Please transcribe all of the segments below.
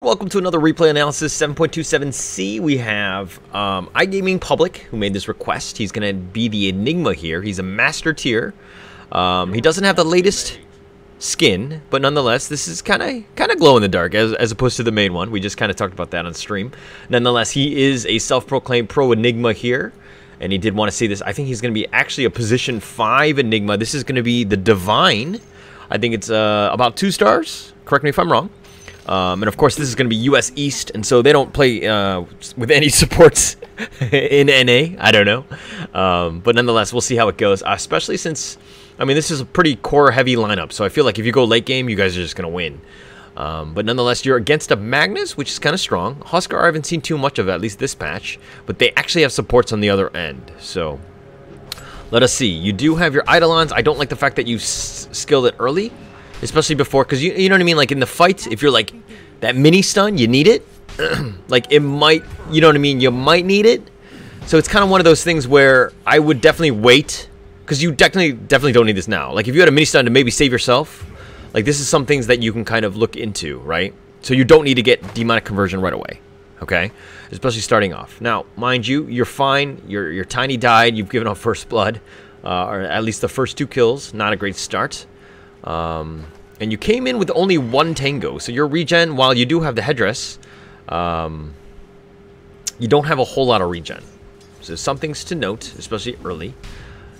Welcome to another replay analysis 7.27c. We have iGaming Public, who made this request. He's going to be the Enigma here. He's a master tier. He doesn't have the latest skin, but nonetheless, this is kind of glow in the dark as opposed to the main one. We just kind of talked about that on stream. Nonetheless, he is a self-proclaimed pro Enigma here, and he did want to see this. I think he's going to be actually a position 5 Enigma. This is going to be the Divine. I think it's about 2 stars. Correct me if I'm wrong. And of course, this is going to be US East, and so they don't play with any supports in NA. I don't know. But nonetheless, we'll see how it goes, especially since, I mean, this is a pretty core-heavy lineup, so I feel like if you go late game, you guys are just going to win. But nonetheless, you're against a Magnus, which is kind of strong. Huskar, I haven't seen too much of, at least this patch, but they actually have supports on the other end, so let us see. You do have your Eidolons. I don't like the fact that you skilled it early. Especially before, because you know what I mean? Like in the fight, if you're like that mini stun, you need it. Like it might, you know what I mean? You might need it. So it's kind of one of those things where I would definitely wait, because you definitely don't need this now. Like if you had a mini stun to maybe save yourself, like this is some things that you can kind of look into, right? So you don't need to get demonic conversion right away, okay? Especially starting off. Now, mind you, you're fine. Your Tiny died. You've given up first blood, or at least the first 2 kills. Not a great start. And you came in with only 1 tango, so your regen, while you do have the headdress, you don't have a whole lot of regen. So some things to note, especially early.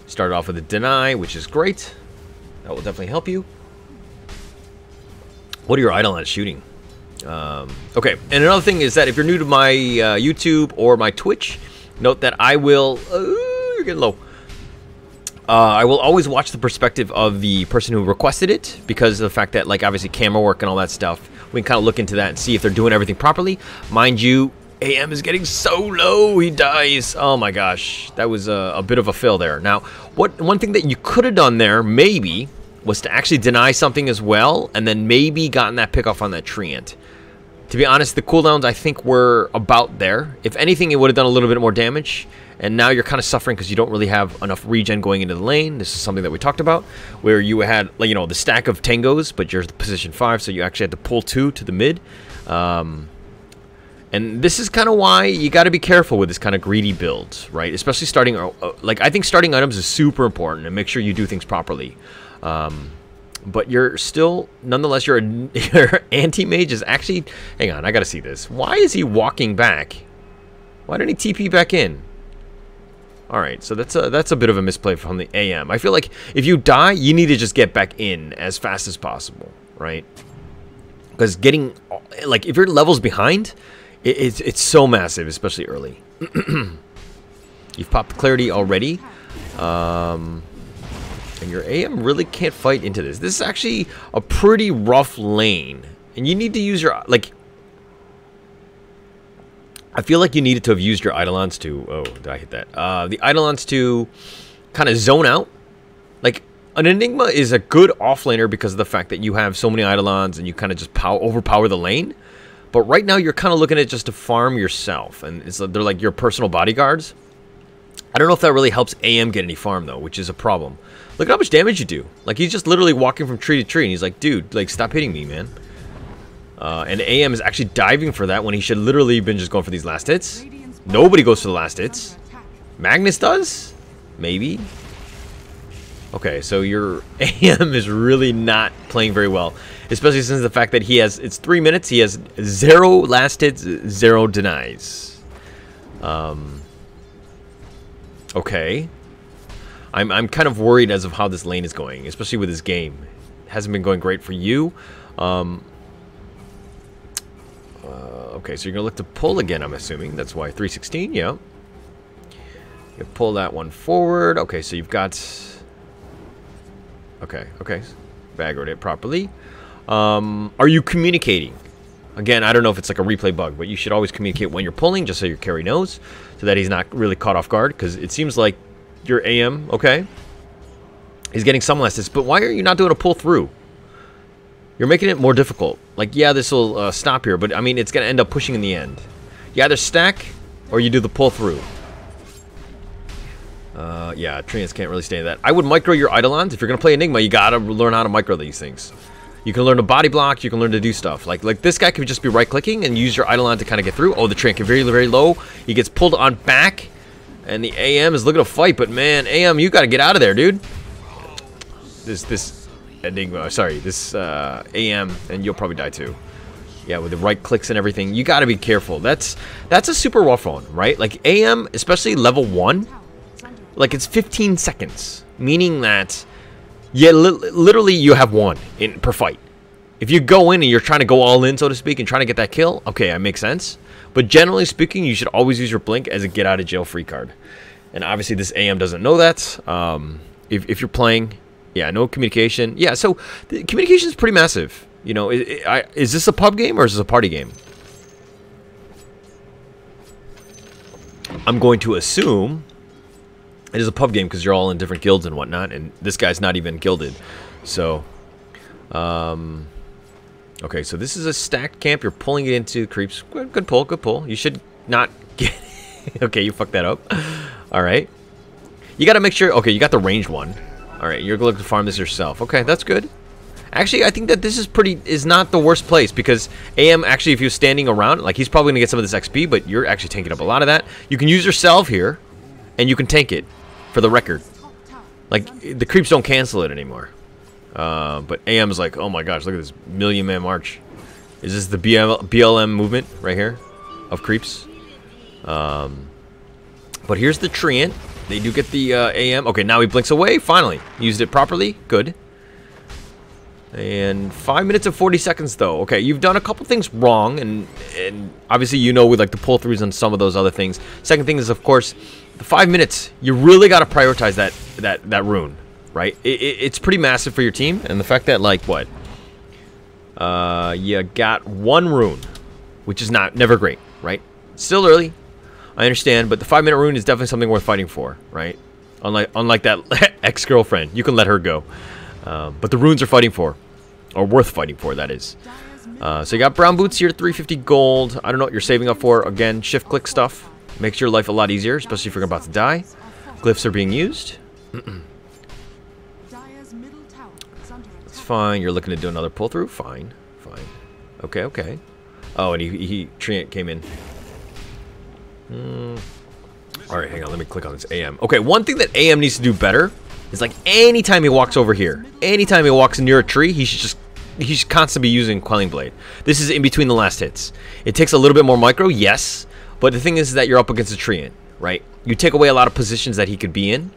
Started off with a deny, which is great. That will definitely help you. What are your Eidolons shooting? Okay, and another thing is that if you're new to my YouTube or my Twitch, note that I will... you're getting low. I will always watch the perspective of the person who requested it, because of the fact that, like, obviously camera work and all that stuff. We can kind of look into that and see if they're doing everything properly. Mind you, AM is getting so low, he dies. Oh my gosh, that was a bit of a fail there. Now, one thing that you could have done there, maybe, was to actually deny something as well, and then maybe gotten that pick off on that treant. To be honest, the cooldowns, I think, were about there. If anything, it would have done a little bit more damage. And now you're kind of suffering because you don't really have enough regen going into the lane. This is something that we talked about, where you had, like, you know, the stack of tangos, but you're position 5, so you actually had to pull 2 to the mid. And this is kind of why you got to be careful with this kind of greedy build, right? Especially starting, like, I think starting items is super important, and make sure you do things properly. But you're still, nonetheless, your anti-mage is actually... Hang on, I gotta see this. Why is he walking back? Why didn't he TP back in? Alright, so that's a bit of a misplay from the AM. I feel like if you die, you need to just get back in as fast as possible, right? Because getting... Like, if your level's behind, it's so massive, especially early. You've popped Clarity already. And your AM really can't fight into this. This is actually a pretty rough lane. And you need to use your... Like, I feel like you needed to have used your Eidolons to... Oh, did I hit that? The Eidolons to kind of zone out. Like, an Enigma is a good offlaner because of the fact that you have so many Eidolons and you kind of just overpower the lane. But right now, you're kind of looking at just to farm yourself. And they're like your personal bodyguards. I don't know if that really helps AM get any farm, though, which is a problem. Look at how much damage you do. Like, he's just literally walking from tree to tree, and he's like, dude, like, stop hitting me, man. And AM is actually diving for that when he should literally have been just going for these last hits. Nobody goes for the last hits. Magnus does? Maybe. Okay, so your AM is really not playing very well. Especially since the fact that he has, it's 3 minutes, he has 0 last hits, 0 denies. Okay. I'm kind of worried as of how this lane is going, especially with this game. It hasn't been going great for you. Okay, so you're going to look to pull again, I'm assuming. That's why 316, yeah. You pull that one forward. Okay, so you've got... Okay. Baggered it properly. Are you communicating? Again, I don't know if it's like a replay bug, but you should always communicate when you're pulling, just so your carry knows, so that he's not really caught off guard, because it seems like your AM, okay, he's getting some less hits, but why are you not doing a pull through? You're making it more difficult. Like, yeah, this will stop here, but I mean, it's going to end up pushing in the end. You either stack, or you do the pull through. Yeah, Treants can't really stay in that. I would micro your Eidolons. If you're going to play Enigma, you got to learn how to micro these things. You can learn to body block. You can learn to do stuff. Like this guy could just be right-clicking and use your Eidolon to kind of get through. Oh, the Treant very, very low. He gets pulled on back. And the AM is looking to fight. But, man, AM, you got to get out of there, dude. This Enigma. Sorry, this AM. And you'll probably die, too. Yeah, with the right clicks and everything. You got to be careful. That's a super rough one, right? Like, AM, especially level 1, like, it's 15 seconds. Meaning that... yeah, literally you have one per fight. If you go in and you're trying to go all in, so to speak, and trying to get that kill, okay, that makes sense. But generally speaking, you should always use your blink as a get out of jail free card. And obviously this AM doesn't know that. If you're playing, yeah, no communication. Yeah, so the communication is pretty massive. You know, is this a pub game or is this a party game? I'm going to assume it is a pub game because you're all in different guilds and whatnot, and this guy's not even gilded. So, okay, so this is a stacked camp. You're pulling it into creeps. Good pull, good pull. You should not get... okay, you fucked that up. All right. You got to make sure... okay, you got the ranged one. All right, you're going to farm this yourself. Okay, that's good. Actually, I think that this is not the worst place because AM, actually, if you're standing around, like, he's probably going to get some of this XP, but you're actually tanking up a lot of that. You can use yourself here, and you can tank it. For the record, like, the creeps don't cancel it anymore. But AM is like, oh my gosh, look at this million-man march. Is this the BLM movement right here of creeps? But here's the Treant. They do get the AM. Okay, now he blinks away. Finally, used it properly. Good. And 5 minutes and 40 seconds though. Okay, you've done a couple things wrong, and obviously you know with like the pull-throughs and some of those other things. Second thing is, of course, the 5 minutes. You really got to prioritize that rune, right? It's pretty massive for your team, and the fact that like what, you got one rune, which is never great, right? Still early, I understand, but the 5 minute rune is definitely something worth fighting for, right? Unlike that ex-girlfriend, you can let her go. But the runes are fighting for, or worth fighting for, that is. So you got brown boots here, 350 gold. I don't know what you're saving up for. Again, shift click stuff makes your life a lot easier, especially if you're about to die. Glyphs are being used. It's fine. You're looking to do another pull through. Fine, fine. Okay, okay. Oh, and Treant came in. All right, hang on. Let me click on this AM. Okay, one thing that AM needs to do better is, like, anytime he walks over here, anytime he walks near a tree, he should constantly be using Quelling Blade. This is in between the last hits. It takes a little bit more micro, yes, but the thing is that you're up against a Treant, right? You take away a lot of positions that he could be in,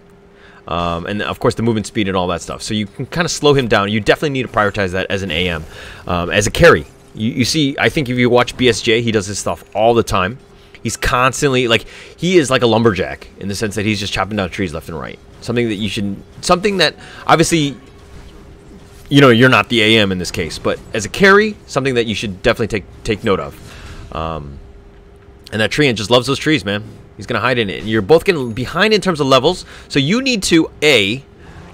and of course the movement speed and all that stuff. So you can kind of slow him down. You definitely need to prioritize that as an AM, as a carry. You see, I think if you watch BSJ, he does this stuff all the time. He's constantly, like, he is like a lumberjack in the sense that he's just chopping down trees left and right. Something that obviously, you know, you're not the AM in this case, but as a carry, something that you should definitely take note of. And that Treant just loves those trees, man. He's gonna hide in it. And you're both getting behind in terms of levels, so you need to,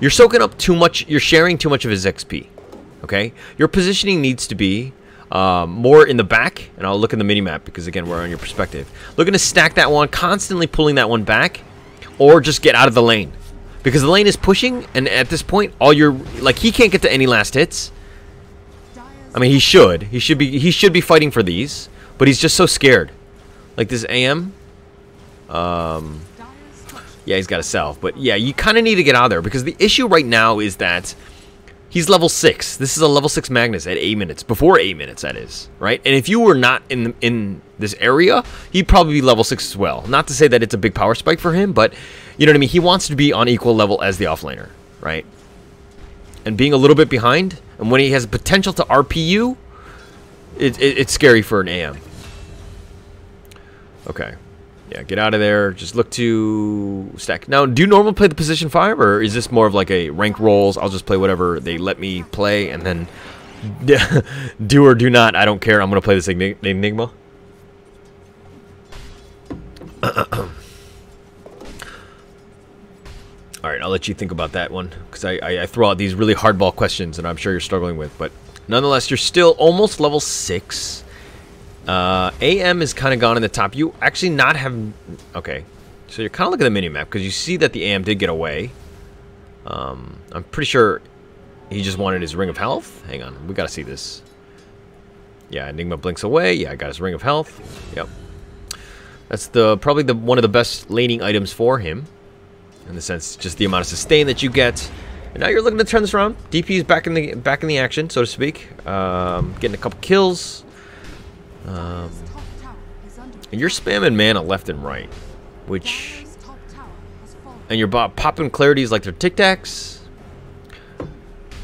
you're soaking up too much, you're sharing too much of his XP. Okay, your positioning needs to be more in the back, and I'll look in the mini map because again we're on your perspective. Looking to stack that one, constantly pulling that one back, or just get out of the lane. Because the lane is pushing, and at this point, he can't get to any last hits. I mean, he should be fighting for these, but he's just so scared. Like this AM, yeah, he's got a self, but yeah, you kind of need to get out of there because the issue right now is that he's level 6. This is a level 6 Magnus at 8 minutes, before 8 minutes, that is, right? And if you were not in this area, he'd probably be level 6 as well. Not to say that it's a big power spike for him, but you know what I mean? He wants to be on equal level as the offlaner, right? And being a little bit behind, and when he has potential to RPU, it's scary for an AM. Okay. Yeah, get out of there. Just look to stack. Now, do you normally play the position 5, or is this more of like a rank rolls? I'll just play whatever they let me play, and then do or do not. I don't care. I'm going to play this Enigma. Alright, I'll let you think about that one, because I throw out these really hardball questions, and I'm sure you're struggling with, but nonetheless, you're still almost level 6. AM is kind of gone in the top. You actually not have... Okay, so you're kind of looking at the mini-map, because you see that the AM did get away. I'm pretty sure he just wanted his Ring of Health. Hang on, we gotta see this. Yeah, Enigma blinks away. Yeah, I got his Ring of Health. Yep. That's probably one of the best laning items for him. In the sense, just the amount of sustain that you get. And now you're looking to turn this around. DP is back in the action, so to speak. Getting a couple kills. And you're spamming mana left and right, which, and you're popping clarities like they're Tic Tacs,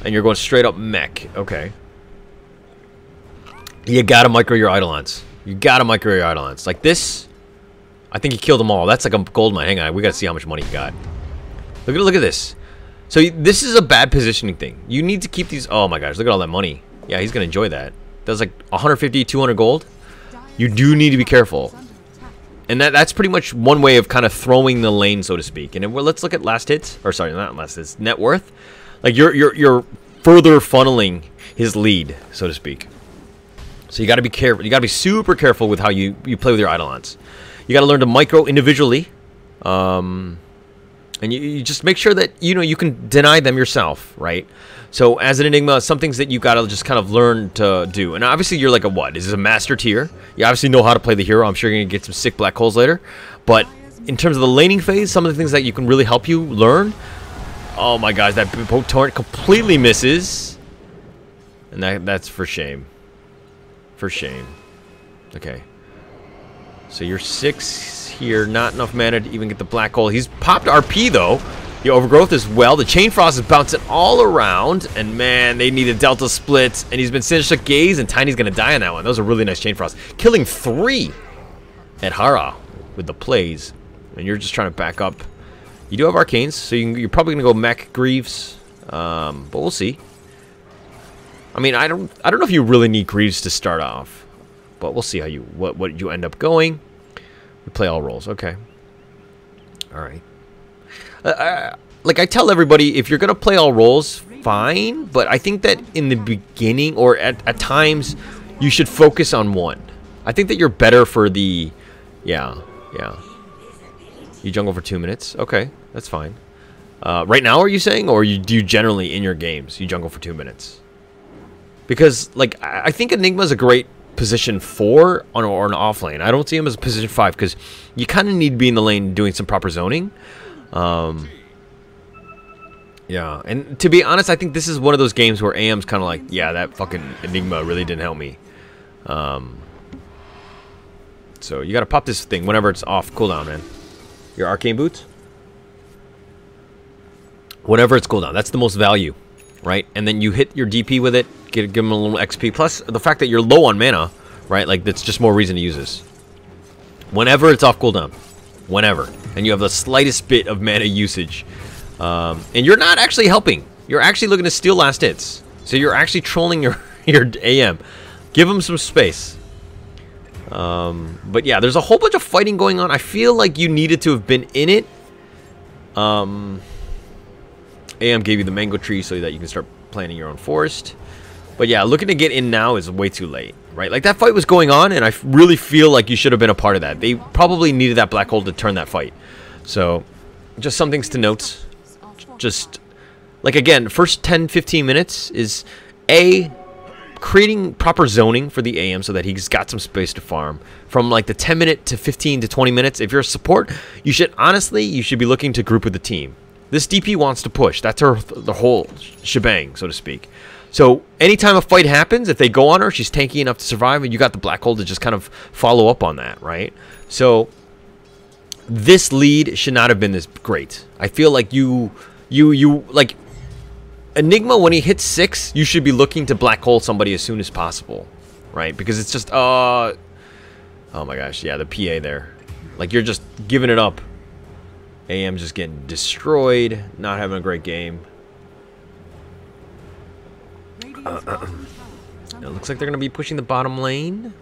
and you're going straight up mech. Okay. You gotta micro your Eidolons. You gotta micro your Eidolons. Like this, I think he killed them all. That's like a gold mine. Hang on, we gotta see how much money he got. Look at this. So this is a bad positioning thing. You need to keep these. Oh my gosh, look at all that money. Yeah, he's gonna enjoy that. That's like 150, 200 gold. You do need to be careful. And that's pretty much one way of kind of throwing the lane, so to speak. And let's look at last hits, or sorry, not last hits, net worth. Like you're further funneling his lead, so to speak. So you got to be careful. You got to be super careful with how you play with your Eidolons. You got to learn to micro individually, and you just make sure that you can deny them yourself, right? So as an Enigma, some things that you got to just kind of learn to do. And obviously you're like a what? This is a master tier. You obviously know how to play the hero. I'm sure you're gonna get some sick black holes later. But in terms of the laning phase, some of the things that you can really help you learn. Oh my gosh, that Poke Torrent completely misses, and that's for shame. For shame. Okay. So you're 6 here, not enough mana to even get the black hole. He's popped RP though. The Overgrowth as well. The Chain Frost is bouncing all around, and man, they need a Delta Split. And he's been Sinister Gaze, and Tiny's gonna die on that one. That was a really nice Chain Frost, killing 3 at Hara with the plays. And you're just trying to back up. You do have Arcanes, so you're probably gonna go Mech Greaves, but we'll see. I mean, I don't know if you really need Greaves to start off, but we'll see how what you end up going. We play all roles, okay. All right. Like I tell everybody, if you're gonna play all roles, fine. But I think that in the beginning or at times, you should focus on one. I think that you're better for the, yeah. You jungle for 2 minutes, okay, that's fine. Right now, are you saying, or do you generally in your games you jungle for 2 minutes? Because like I think Enigma's a great position 4 or an off lane. I don't see him as a position 5 because you kind of need to be in the lane doing some proper zoning. Yeah, and to be honest, I think this is one of those games where AM's kind of like, yeah, that fucking Enigma really didn't help me. So you gotta pop this thing whenever it's off cooldown, man. Your Arcane Boots? Whenever it's cooldown, that's the most value, right? And then you hit your DP with it, give him a little XP. Plus, the fact that you're low on mana, right? Like, that's just more reason to use this. Whenever it's off cooldown. Whenever. And you have the slightest bit of mana usage. And you're not actually helping. You're actually looking to steal last hits. So you're actually trolling your AM. Give him some space. But yeah, there's a whole bunch of fighting going on. I feel like you needed to have been in it. AM gave you the mango tree so that you can start planting your own forest. But yeah, looking to get in now is way too late, right? Like, that fight was going on, and I really feel like you should have been a part of that. They probably needed that black hole to turn that fight. So, just some things to note. Just, like, again, first 10-15 minutes is, A, creating proper zoning for the AM so that he's got some space to farm. From, like, the 10-minute to 15 to 20 minutes, if you're a support, you should be looking to group with the team. This DP wants to push. That's the whole shebang, so to speak. So anytime a fight happens, if they go on her, she's tanky enough to survive, and you got the black hole to just kind of follow up on that, right? So this lead should not have been this great. I feel like you like Enigma, when he hits 6, you should be looking to black hole somebody as soon as possible, right? Because it's just oh my gosh, yeah, the PA there, like, you're just giving it up. AM just getting destroyed, not having a great game. It looks like they're going to be pushing the bottom lane.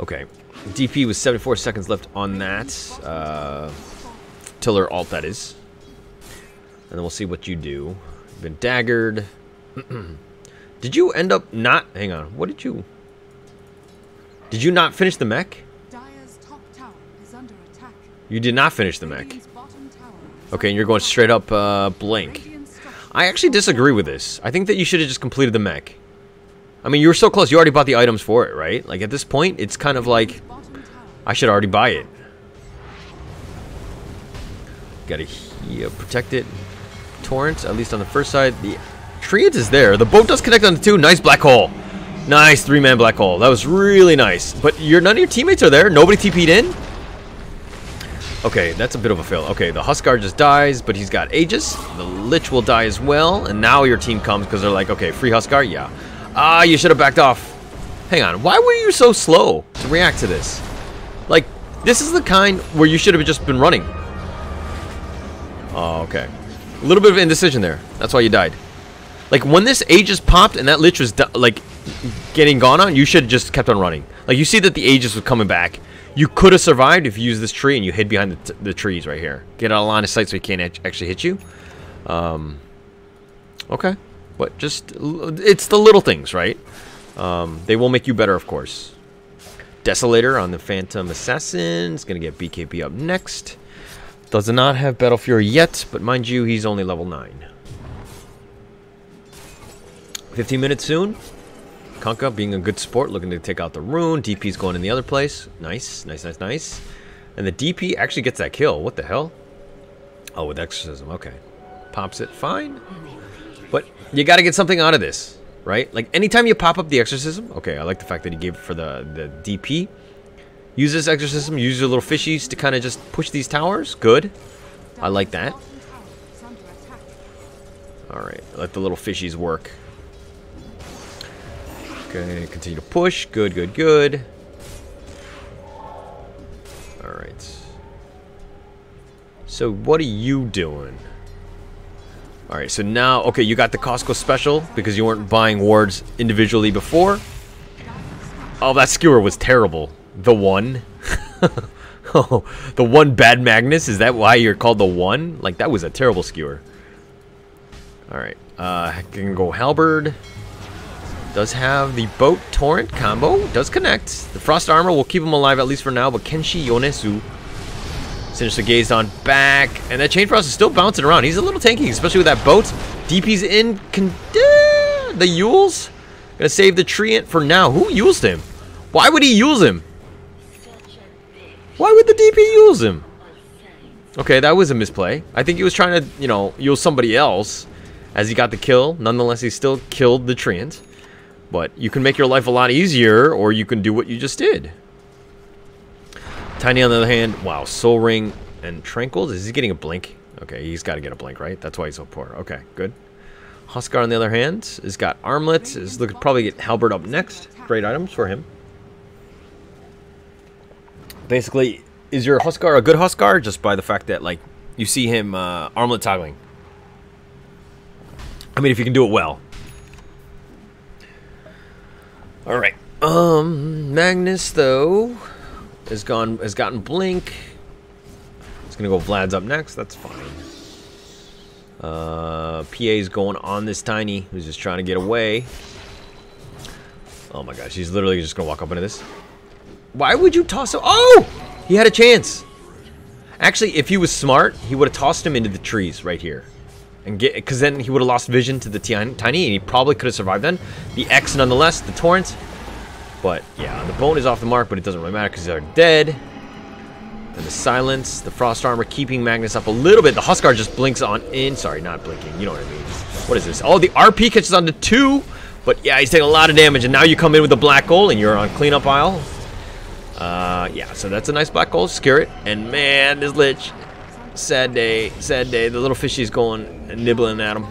Okay. DP with 74 seconds left on that. Tiller alt, that is. And then we'll see what you do. You've been daggered. Did you end up not... Hang on. What did you... Did you not finish the mech? You did not finish the mech. Okay, and you're going straight up Blink. I actually disagree with this. I think that you should have just completed the mech. I mean, you were so close. You already bought the items for it, right? Like, at this point, it's kind of like, I should already buy it. Gotta protect it. Torrent, at least on the first side. The Treant is there. The boat does connect on the 2. Nice black hole. Nice 3-man black hole. That was really nice. But none of your teammates are there. Nobody TP'd in. Okay, that's a bit of a fail. Okay, the Huskar just dies, but he's got Aegis. The Lich will die as well. And now your team comes because they're like, okay, free Huskar? Yeah. Ah, you should have backed off. Hang on. Why were you so slow to react to this? Like, this is the kind where you should have just been running. Oh, okay. A little bit of indecision there. That's why you died. Like, when this Aegis popped and that Lich was, like, getting gone on, you should have just kept on running. Like, you see that the Aegis was coming back. You could have survived if you used this tree and you hid behind the trees right here. Get out of line of sight so he can't actually hit you. Okay. But just, it's the little things, right? They will make you better, of course. Desolator on the Phantom Assassin. It's going to get BKB up next. Does not have Battle Fury yet, but mind you, he's only level 9. 15 minutes soon. Kunkka being a good sport, looking to take out the rune. DP's going in the other place. Nice, nice, nice, nice. And the DP actually gets that kill. What the hell? Oh, with Exorcism. Okay. Pops it. Fine. But you got to get something out of this, right? Like, anytime you pop up the Exorcism. Okay, I like the fact that he gave it for the DP. Use this Exorcism. Use your little fishies to kind of just push these towers. Good. I like that. Alright. Let the little fishies work. Okay, continue to push. Good, good, good. Alright. So, what are you doing? Alright, so now, okay, you got the Costco special because you weren't buying wards individually before. Oh, that skewer was terrible. The one. Oh, the one bad Magnus? Is that why you're called the one? Like, that was a terrible skewer. Alright, can go Halberd. Does have the boat torrent combo. Does connect. The frost armor will keep him alive at least for now, but Kenshi Yonezu. Sinister Gaze on back. And that Chain Frost is still bouncing around. He's a little tanky, especially with that boat. DP's in. The Yules. Gonna save the Treant for now. Who used him? Why would he use him? Why would the DP use him? Okay, that was a misplay. I think he was trying to, you know, use somebody else as he got the kill. Nonetheless, he still killed the Treant. But you can make your life a lot easier, or you can do what you just did. Tiny, on the other hand, wow, Soul Ring and Tranquil. Is he getting a blink? Okay, he's got to get a blink, right? That's why he's so poor. Okay, good. Huskar, on the other hand, has got Armlet. Is looking probably get Halberd up next. Great items for him. Basically, is your Huskar a good Huskar just by the fact that, like, you see him Armlet toggling? I mean, if you can do it well. All right. Magnus though has gotten blink. He's gonna go Vlad's up next. That's fine. PA's going on this Tiny, who's just trying to get away. Oh my gosh, he's literally just gonna walk up into this. Why would you toss him? Oh, he had a chance. Actually, if he was smart, he would have tossed him into the trees right here. And get, because then he would have lost vision to the Tiny, and he probably could have survived then. The X, nonetheless, the Torrent. But, yeah, the bone is off the mark, but it doesn't really matter because they're dead. And the Silence, the Frost Armor, keeping Magnus up a little bit. The Huskar just blinks on in. Sorry, not blinking. You know what I mean. What is this? Oh, the RP catches on to 2. But, yeah, he's taking a lot of damage. And now you come in with the Black Hole, and you're on cleanup aisle. Yeah, so that's a nice Black Hole. Scare it. And, man, this Lich... Sad day, sad day. The little fishy's going and nibbling at him.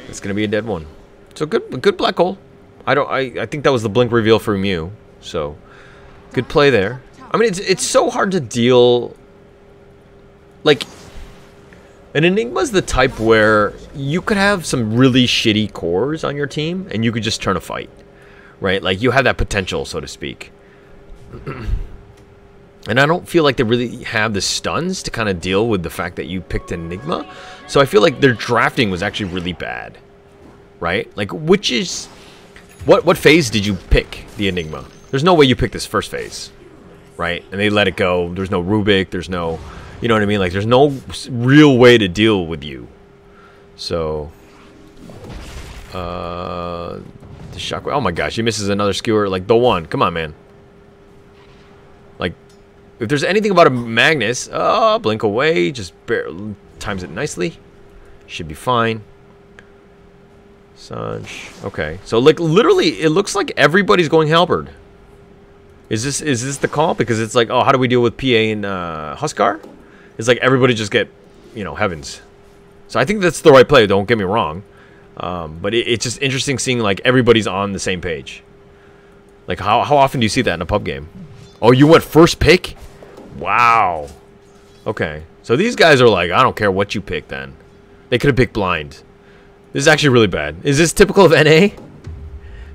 It's gonna be a dead one. So good black hole. I think that was the blink reveal from you. So good play there. I mean, it's so hard to deal. Like, an Enigma's the type where you could have some really shitty cores on your team and you could just turn a fight, right? Like, you have that potential, so to speak. And I don't feel like they really have the stuns to kind of deal with the fact that you picked Enigma. So I feel like their drafting was actually really bad. Right? Like, which is... What phase did you pick the Enigma? There's no way you picked this first phase. Right? And they let it go. There's no Rubik. There's no... You know what I mean? Like, there's no real way to deal with you. So, the shockwave. Oh my gosh, he misses another skewer. Like, the one. Come on, man. Like, if there's anything about a Magnus, blink away. Just times it nicely. Should be fine. Sanj. Okay. So, like, literally, it looks like everybody's going Halberd. Is this the call? Because it's like, oh, how do we deal with PA and Huskar? It's like everybody just get, you know, heavens. So I think that's the right play. Don't get me wrong. But it's just interesting seeing, like, everybody's on the same page. Like, how often do you see that in a pub game? Oh, you went first pick? Wow. Okay. So these guys are like, I don't care what you pick then. They could have picked blind. This is actually really bad. Is this typical of NA?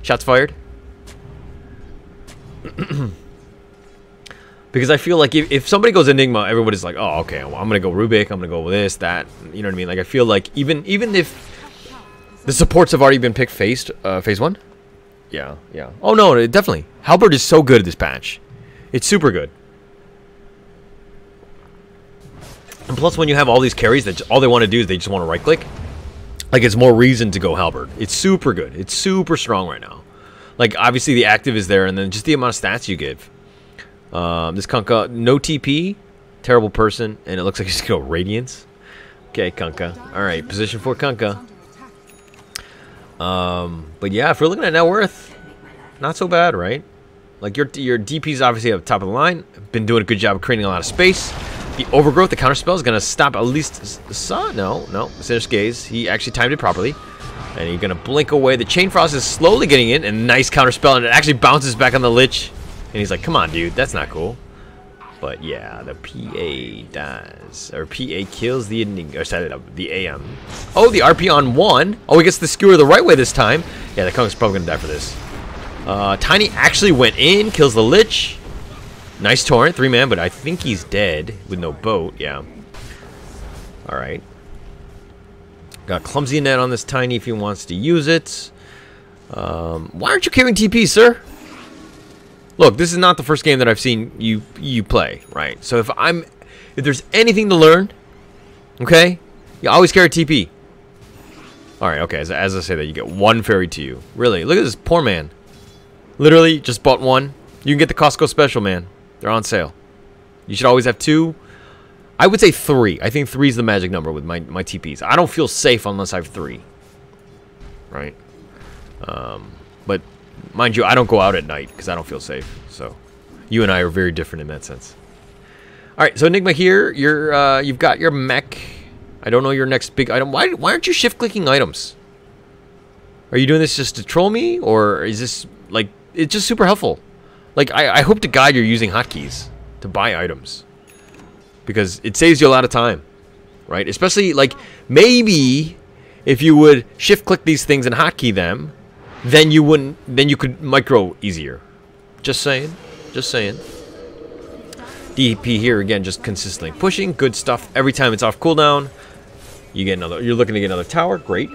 Shots fired? Because I feel like if somebody goes Enigma, everybody's like, oh, okay, well, I'm going to go Rubik. I'm going to go with this, that. You know what I mean? Like, I feel like even if the supports have already been picked phase 1. Yeah, yeah. Oh, no, definitely. Halberd is so good at this patch. It's super good. And plus, when you have all these carries that all they want to do is they just want to right-click, like, it's more reason to go Halberd. It's super good. It's super strong right now. Like, obviously, the active is there, and then just the amount of stats you give. This Kunkka, no TP, terrible person, and it looks like he's going to go Radiance. Okay, Kunkka. All right, position for Kunkka. But yeah, if we're looking at net worth, not so bad, right? Like, your DP's obviously at the top of the line. Been doing a good job of creating a lot of space. The overgrowth, the counterspell is going to stop at least... No. Sinister Gaze. He actually timed it properly. And he's going to blink away. The Chain Frost is slowly getting in. And nice counterspell. And it actually bounces back on the Lich. And he's like, come on, dude. That's not cool. But yeah, the PA does. Or PA kills the Enigma. Or sorry, the AM. Oh, the RP on 1. Oh, he gets the skewer the right way this time. Yeah, the Kong's probably going to die for this. Tiny actually went in. Kills the Lich. Nice torrent, 3-man, but I think he's dead with no boat. Yeah. All right. Got Clumsy Net on this Tiny if he wants to use it. Why aren't you carrying TP, sir? Look, this is not the first game that I've seen you play, right? So if there's anything to learn, okay, you always carry TP. All right, okay. As I say that, you get 1 fairy to you. Really, look at this poor man. Literally, just bought 1. You can get the Costco special, man. They're on sale. You should always have 2. I would say 3. I think 3 is the magic number with my TPs. I don't feel safe unless I have 3. Right? But mind you, I don't go out at night because I don't feel safe. So you and I are very different in that sense. All right, so Enigma here, you've got your mech. I don't know your next big item. Why aren't you shift clicking items? Are you doing this just to troll me, or is this like it's just super helpful? Like, I hope to God you're using hotkeys to buy items. Because it saves you a lot of time. Right? Especially, like, maybe if you would shift-click these things and hotkey them, then you wouldn't... Then you could micro easier. Just saying. Just saying. DP here, again, just consistently pushing. Good stuff. Every time it's off cooldown, you get another... You're looking to get another tower. Great.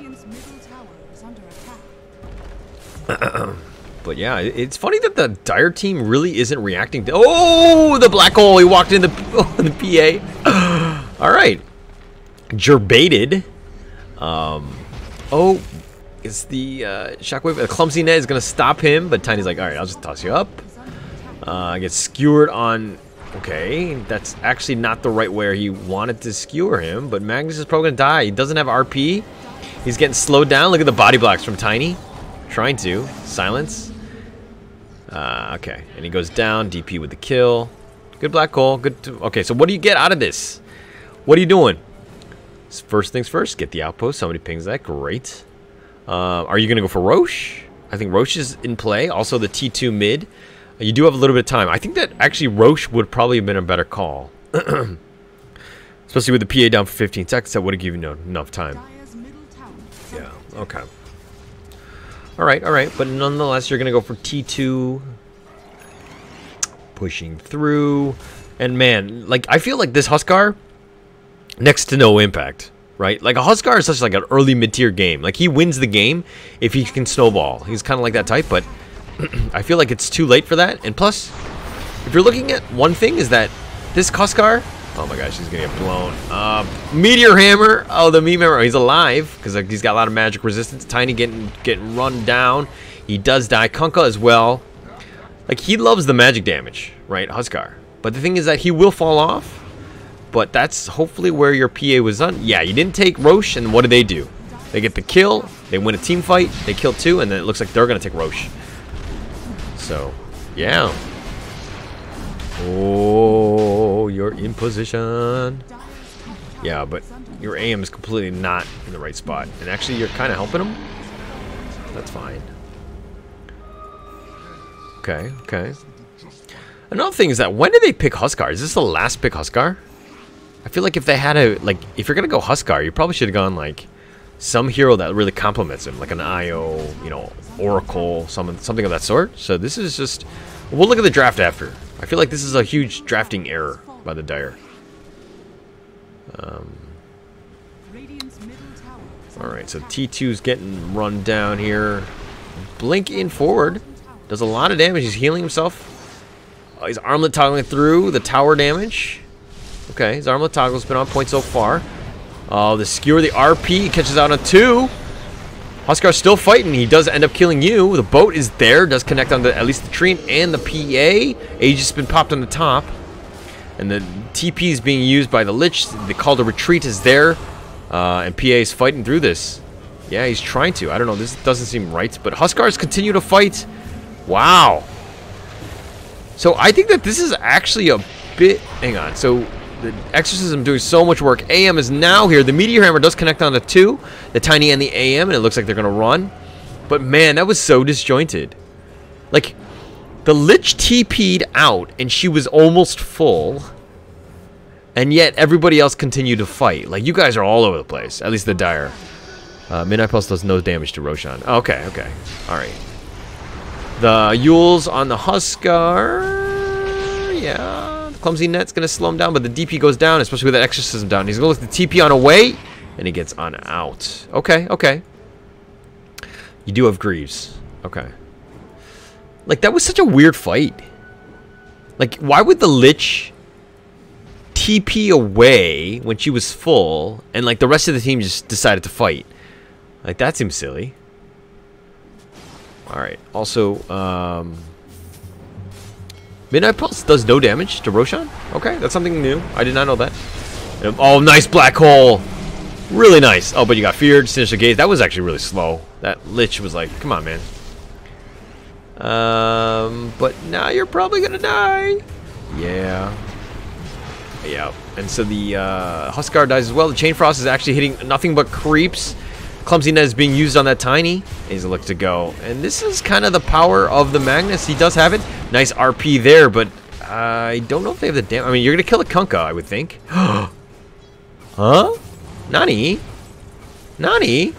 But yeah, it's funny that the Dire team really isn't reacting to... Oh, the black hole! He walked in the PA. All right. Gerbated. Oh, it's the Shockwave. A Clumsy Net is going to stop him, but Tiny's like, all right, I'll just toss you up. Gets skewered on... Okay, that's actually not the right where he wanted to skewer him, but Magnus is probably going to die. He doesn't have RP. He's getting slowed down. Look at the body blocks from Tiny. Trying to. Silence. Okay, and he goes down. DP with the kill. Good black hole. Good. Okay, so what do you get out of this? What are you doing? First things first, get the outpost. Somebody pings that. Great. Are you going to go for Roche? I think Roche is in play. Also the T2 mid. You do have a little bit of time. I think that actually Roche would probably have been a better call. Especially with the PA down for 15 seconds. That would have given you enough time. Yeah, okay. Alright, but nonetheless, you're going to go for T2. Pushing through. And man, like, I feel like this Huskar, next to no impact, right? Like, a Huskar is such like an early mid-tier game. Like, he wins the game if he can snowball. He's kind of like that type, but I feel like it's too late for that. And plus, if you're looking at one thing, is that this Huskar, Oh my gosh, he's gonna get blown. Meteor Hammer. Oh, the Meme Hammer. He's alive because he's got a lot of magic resistance. Tiny getting run down. He does die. Kunkka as well. Like, he loves the magic damage, right, Huskar? But the thing is that he will fall off. But that's hopefully where your PA was done. Yeah, you didn't take Roche, and what do? They get the kill. They win a team fight. They kill 2, and then it looks like they're gonna take Roche. So, yeah. Oh, you're in position. Yeah, but your AM is completely not in the right spot. And actually, you're kind of helping him. That's fine. Okay, okay. Another thing is that when did they pick Huskar? Is this the last pick Huskar? I feel like if they had a, like, if you're going to go Huskar, you probably should have gone, like, some hero that really complements him. Like an IO, you know, Oracle, something of that sort. So this is just... We'll look at the draft after. I feel like this is a huge drafting error by the Dire. Alright, so T2's getting run down here. Blink in forward. Does a lot of damage. He's healing himself. He's armlet toggling through the tower damage. Okay, his armlet toggle's been on point so far. The skewer, the RP catches out on 2. Huskar's still fighting. He does end up killing you. The boat is there. Does connect on at least the tree and the PA. Aegis been popped on the top. And the TP is being used by the Lich. The call to retreat is there. And PA is fighting through this. Yeah, he's trying to. I don't know. This doesn't seem right. But Huskars continue to fight. Wow. So I think that this is actually a bit... Hang on. So the Exorcism doing so much work. AM is now here. The Meteor Hammer does connect on the 2. The Tiny and the AM. And it looks like they're going to run. But man, that was so disjointed. Like, the Lich TP'd out and she was almost full. And yet everybody else continued to fight. Like, you guys are all over the place. At least the Dire. Midnight Pulse does no damage to Roshan. Okay, okay. Alright. The Yules on the Huskar. Yeah. The Clumsy Net's going to slow him down, but the DP goes down, especially with that Exorcism down. He's going to look the TP on away, and he gets on out. Okay, okay. You do have Greaves. Okay. Like, that was such a weird fight. Like, why would the Lich TP away when she was full, and, like, the rest of the team just decided to fight? Like, that seems silly. Alright, also, Midnight Pulse does no damage to Roshan? Okay, that's something new. I did not know that. Oh, nice black hole! Really nice. Oh, but you got feared, Sinister Gaze. That was actually really slow. That Lich was like, come on, man. But now you're probably gonna die. Yeah. Yeah. And so the Huskar dies as well. The Chain Frost is actually hitting nothing but creeps. Clumsy Net is being used on that Tiny. He's look to go. And this is kind of the power of the Magnus. He does have it. Nice RP there, but I don't know if they have the damage. I mean, you're going to kill a Kunkka, I would think. Huh? Nani? Nani?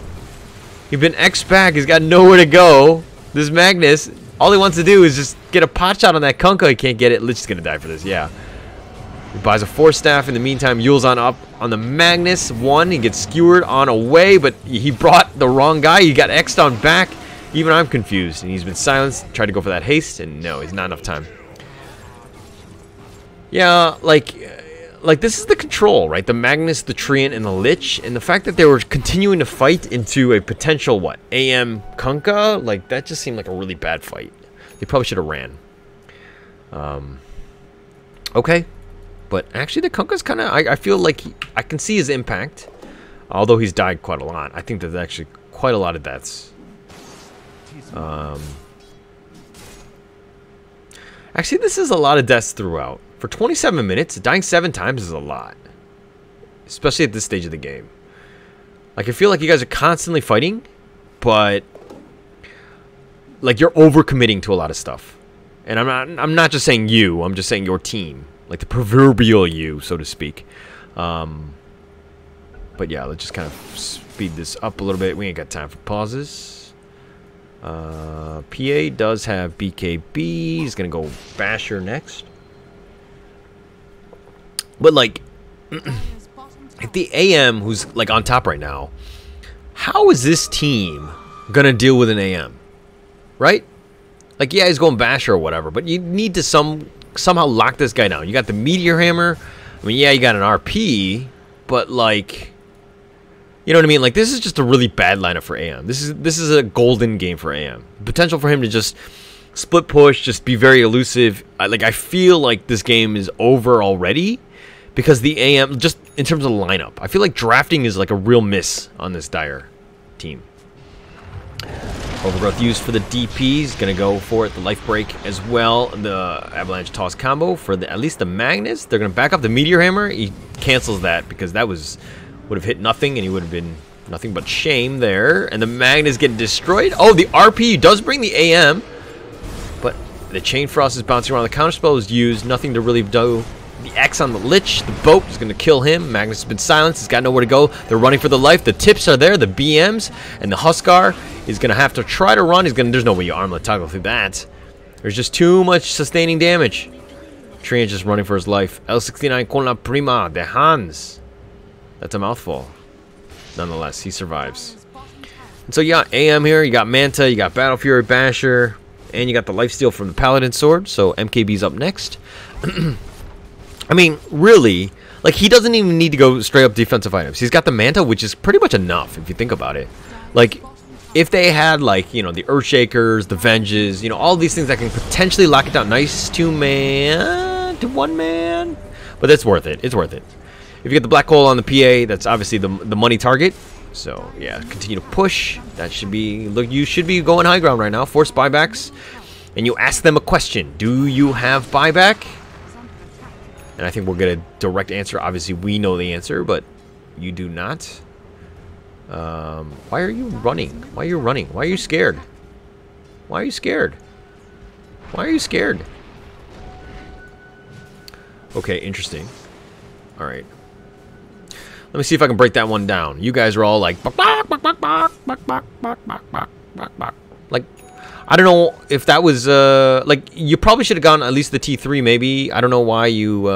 You've been X back. He's got nowhere to go. This Magnus, all he wants to do is just get a pot shot on that Kunkka. He can't get it. Lich is going to die for this, yeah. He buys a Force Staff. In the meantime, Yule's on up on the Magnus. 1, he gets skewered on away, but he brought the wrong guy. He got X'd on back. Even I'm confused. And he's been silenced. Tried to go for that haste, and no, he's not enough time. Yeah, like this is the control, right? The Magnus, the Treant, and the Lich. And the fact that they were continuing to fight into a potential, what, AM Kunkka? Like, that just seemed like a really bad fight. They probably should have ran. Okay. But actually, the Kunkka's kind of... I feel like I can see his impact. Although he's died quite a lot. I think there's actually quite a lot of deaths. Actually, this is a lot of deaths throughout. For 27 minutes, dying 7 times is a lot. Especially at this stage of the game. Like, I feel like you guys are constantly fighting. But... like, you're overcommitting to a lot of stuff. And I'm not just saying you. I'm just saying your team. Like the proverbial you, so to speak. But yeah, let's just kind of speed this up a little bit. We ain't got time for pauses. PA does have BKB. He's going to go Basher next. But like, if the AM, who's like on top right now, how is this team going to deal with an AM? Right? Like, yeah, he's going Basher or whatever, but you need to somehow lock this guy down. You got the Meteor Hammer. I mean, yeah, you got an RP, but like, you know what I mean? Like, this is just a really bad lineup for AM. This is a golden game for AM. Potential for him to just split push, just be very elusive. I feel like this game is over already because the AM, just in terms of the lineup, I feel like drafting is like a real miss on this Dire team. Overgrowth used for the DP. He's going to go for it. The life break as well. The avalanche toss combo for at least the Magnus. They're going to back up the meteor hammer. He cancels that because that would have hit nothing and he would have been nothing but shame there. And the Magnus getting destroyed. Oh, the RP does bring the AM. But the Chain Frost is bouncing around. The counterspell is used. Nothing to really do. The X on the Lich. The boat is going to kill him. Magnus has been silenced. He's got nowhere to go. They're running for the life. The tips are there. The BMs. And the Huskar is going to have to try to run. There's no way you armlet toggle through that. There's just too much sustaining damage. Treant just running for his life. L69 con la prima de Hans. That's a mouthful. Nonetheless, he survives. And so yeah, AM here. You got Manta. You got Battle Fury Basher. And you got the lifesteal from the Paladin Sword. So MKB's up next. I mean, really, like, he doesn't even need to go straight up defensive items. He's got the Manta, which is pretty much enough if you think about it. Like, if they had, like, you know, the Earthshakers, the Venges, you know, all these things that can potentially lock it down. Nice 2-man to 1-man. But that's worth it. It's worth it. If you get the black hole on the PA, that's obviously the money target. So, yeah, continue to push. That should be, look, you should be going high ground right now. Force buybacks. And you ask them a question. Do you have buyback? And I think we'll get a direct answer. Obviously, we know the answer, but you do not. Why are you running? Why are you running? Why are you scared? Why are you scared? Why are you scared? Okay, interesting. All right. Let me see if I can break that one down. You guys are all like, like, I don't know if that was, like, you probably should have gone at least the T3, maybe. I don't know why you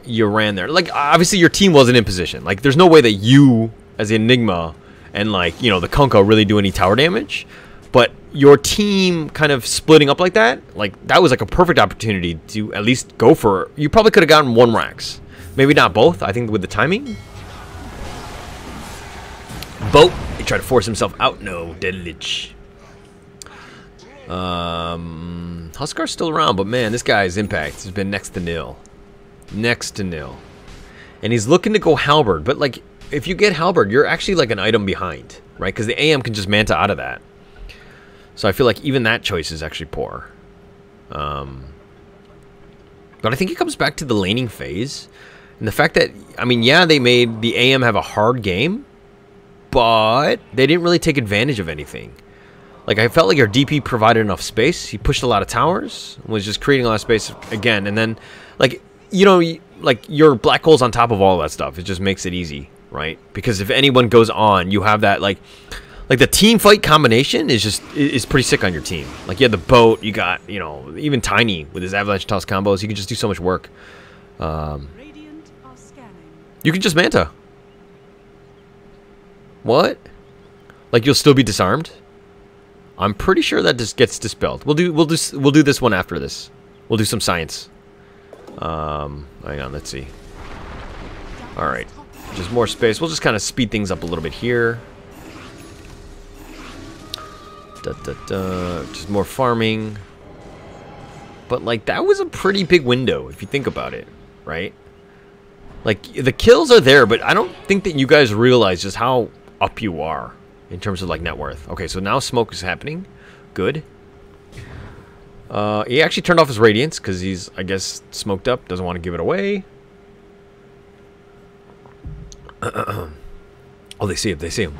ran there. Like, obviously your team wasn't in position. Like, there's no way that you, as the Enigma, and, like, you know, the Kunkka really do any tower damage. But your team kind of splitting up like that was like a perfect opportunity to at least go for, you probably could have gotten one Rax. Maybe not both, I think, with the timing. Boat, he tried to force himself out. No, dead Lich. Huskar's still around, but man, this guy's impact has been next to nil. Next to nil. And he's looking to go Halberd, but like, if you get Halberd, you're actually like an item behind, right? Because the AM can just Manta out of that. So I feel like even that choice is actually poor. But I think it comes back to the laning phase. And the fact that, I mean, yeah, they made the AM have a hard game, but they didn't really take advantage of anything. Like, I felt like your DP provided enough space. He pushed a lot of towers, was just creating a lot of space again. And then, like, you know, like, your black holes on top of all that stuff, it just makes it easy, right? Because if anyone goes on, you have that, like the team fight combination is pretty sick on your team. Like, you had the boat, you got, you know, even Tiny with his avalanche toss combos, he can just do so much work. You can just Manta. What? Like, you'll still be disarmed? I'm pretty sure that just gets dispelled. We'll do this one after this. We'll do some science. Hang on, let's see. All right, just more space. We'll just kind of speed things up a little bit here. Just more farming. But like, that was a pretty big window if you think about it, right? Like, the kills are there, but I don't think that you guys realize just how up you are in terms of, like, net worth. Okay, so now smoke is happening. Good. He actually turned off his radiance because he's, I guess, smoked up. Doesn't want to give it away. Oh, they see him. They see him.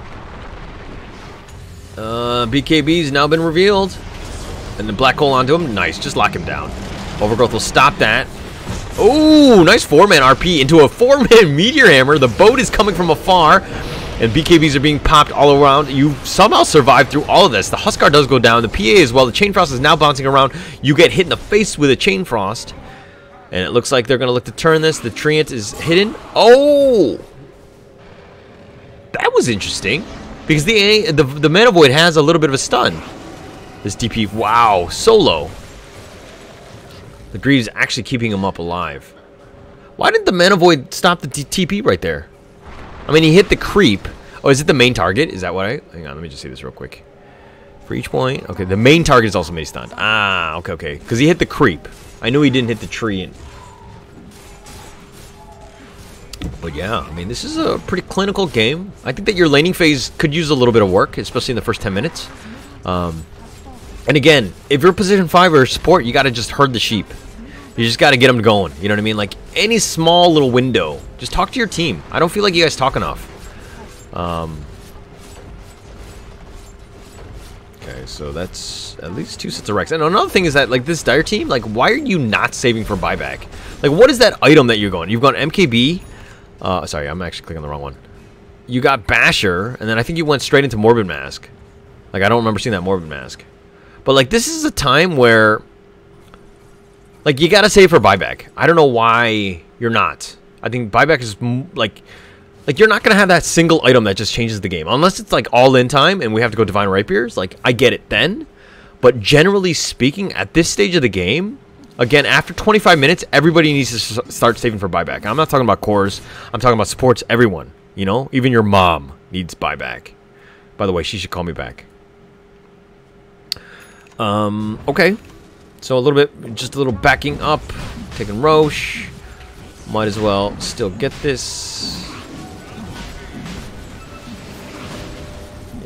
BKB's now been revealed. And the black hole onto him. Nice. Just lock him down. Overgrowth will stop that. Oh, nice 4-man RP into a 4-man meteor hammer. The boat is coming from afar. And BKBs are being popped all around. You somehow survived through all of this. The Huskar does go down. The PA as well. The Chain Frost is now bouncing around. You get hit in the face with a Chain Frost. And it looks like they're going to look to turn this. The Treant is hidden. Oh! That was interesting. Because the Mana Void has a little bit of a stun. This DP, wow, so low. The Greaves actually keeping him up alive. Why didn't the Mana Void stop the TP right there? I mean, he hit the creep. Oh, is it the main target? Is that what I... Hang on, let me just see this real quick. For each point... Okay, the main target is also made stunned. Ah, okay, okay. Because he hit the creep. I knew he didn't hit the tree. But yeah, I mean, this is a pretty clinical game. I think that your laning phase could use a little bit of work, especially in the first 10 minutes. And again, if you're position 5 or support, you got to just herd the sheep. You just got to get them going. You know what I mean? Like, any small little window, just talk to your team. I don't feel like you guys talk enough. Okay, so that's at least 2 sets of Rex. And another thing is that, like, this Dire team, like, why are you not saving for buyback? Like, what is that item that you're going? You've gone MKB. Sorry, I'm actually clicking the wrong one. You got Basher, and then I think you went straight into Morbid Mask. Like, I don't remember seeing that Morbid Mask. But, like, this is a time where... Like, you gotta save for buyback. I don't know why you're not. I think buyback is, like, you're not gonna have that single item that just changes the game. Unless it's, like, all-in time and we have to go Divine Rapiers. Like, I get it then. But generally speaking, at this stage of the game, again, after 25 minutes, everybody needs to start saving for buyback. I'm not talking about cores. I'm talking about supports, everyone. You know? Even your mom needs buyback. By the way, she should call me back. Okay. So a little bit, just a little backing up, taking Roche. Might as well still get this.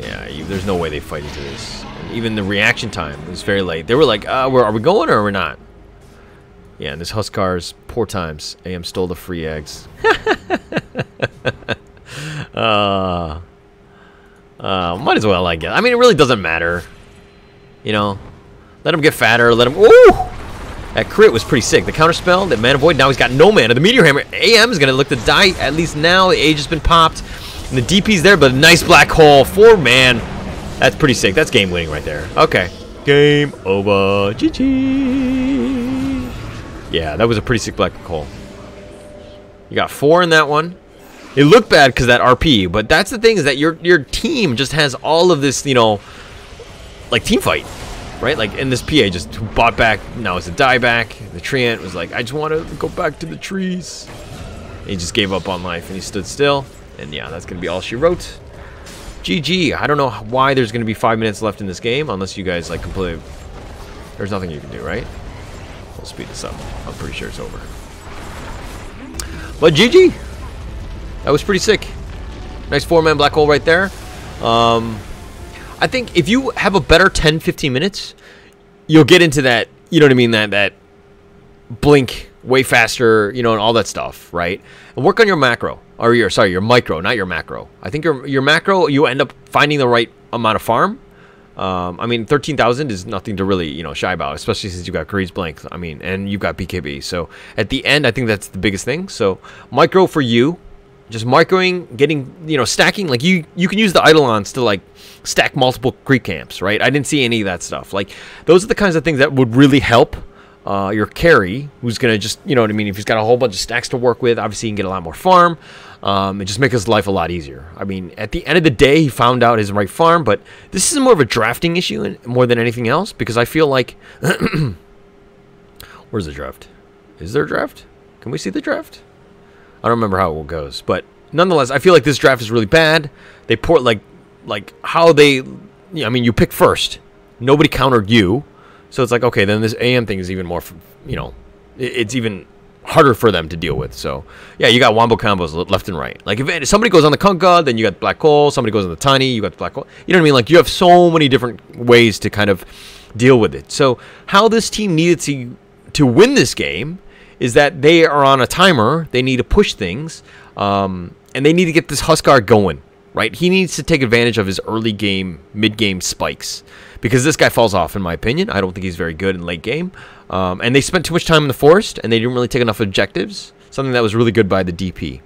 Yeah, there's no way they fight into this. And even the reaction time was very late. They were like, are we going or are we not? Yeah, and this Huskar's poor times. AM stole the free eggs. Might as well, I guess. I mean, it really doesn't matter. You know? Let him get fatter. Let him... Ooh! That crit was pretty sick. The counterspell, the Mana Void. Now he's got no mana. The Meteor Hammer. AM is going to look to die. At least now. The Age has been popped. And the DP's there, but a nice black hole. 4-man. That's pretty sick. That's game winning right there. Okay. Game over. GG. Yeah, that was a pretty sick black hole. You got 4 in that one. It looked bad because that RP, but that's the thing is that your team just has all of this, you know, like team fight. Right? Like, in this PA just bought back. Now it's a dieback. The Treant was like, I just want to go back to the trees. And he just gave up on life and he stood still. And yeah, that's going to be all she wrote. GG. I don't know why there's going to be 5 minutes left in this game unless you guys, like, completely... There's nothing you can do, right? We'll speed this up. I'm pretty sure it's over. But GG. That was pretty sick. Nice 4-man black hole right there. I think if you have a better 10-15 minutes, you'll get into that, you know what I mean, that blink way faster, you know, and all that stuff, right? And work on your macro, or your micro, not your macro. I think your macro, you end up finding the right amount of farm. I mean, 13,000 is nothing to really, you know, shy about, especially since you got Greed's Blank. I mean, and you've got BKB. So at the end, I think that's the biggest thing. So micro for you. Just microing, getting, you know, stacking. Like, you can use the Eidolons to, like, stack multiple creep camps, right? I didn't see any of that stuff. Like, those are the kinds of things that would really help your carry, who's going to just, you know what I mean? If he's got a whole bunch of stacks to work with, obviously he can get a lot more farm. It just makes his life a lot easier. I mean, at the end of the day, he found out his right farm, but this is more of a drafting issue more than anything else, because I feel like... Where's the draft? Is there a draft? Can we see the draft? I don't remember how it goes, but nonetheless, I feel like this draft is really bad. They port like how they, I mean, you pick first. Nobody countered you, so it's like, okay, then this AM thing is even more, you know, it's even harder for them to deal with. So yeah, you got wombo combos left and right. Like if somebody goes on the Kunkka, then you got Black Hole. Somebody goes on the Tiny, you got the Black Hole. You know what I mean? Like you have so many different ways to kind of deal with it. So how this team needed to win this game is that they are on a timer. They need to push things, and they need to get this Huskar going, right? He needs to take advantage of his early game, mid-game spikes, because this guy falls off, in my opinion. I don't think he's very good in late game, and they spent too much time in the forest, and they didn't really take enough objectives, something that was really good by the DP.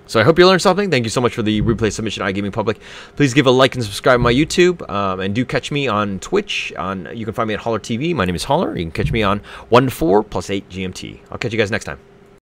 So I hope you learned something. Thank you so much for the replay submission, iGaming Public. Please give a like and subscribe to my YouTube, and do catch me on Twitch. You can find me at Holler TV. My name is Holler. You can catch me on 1 to 4 plus 8 GMT. I'll catch you guys next time.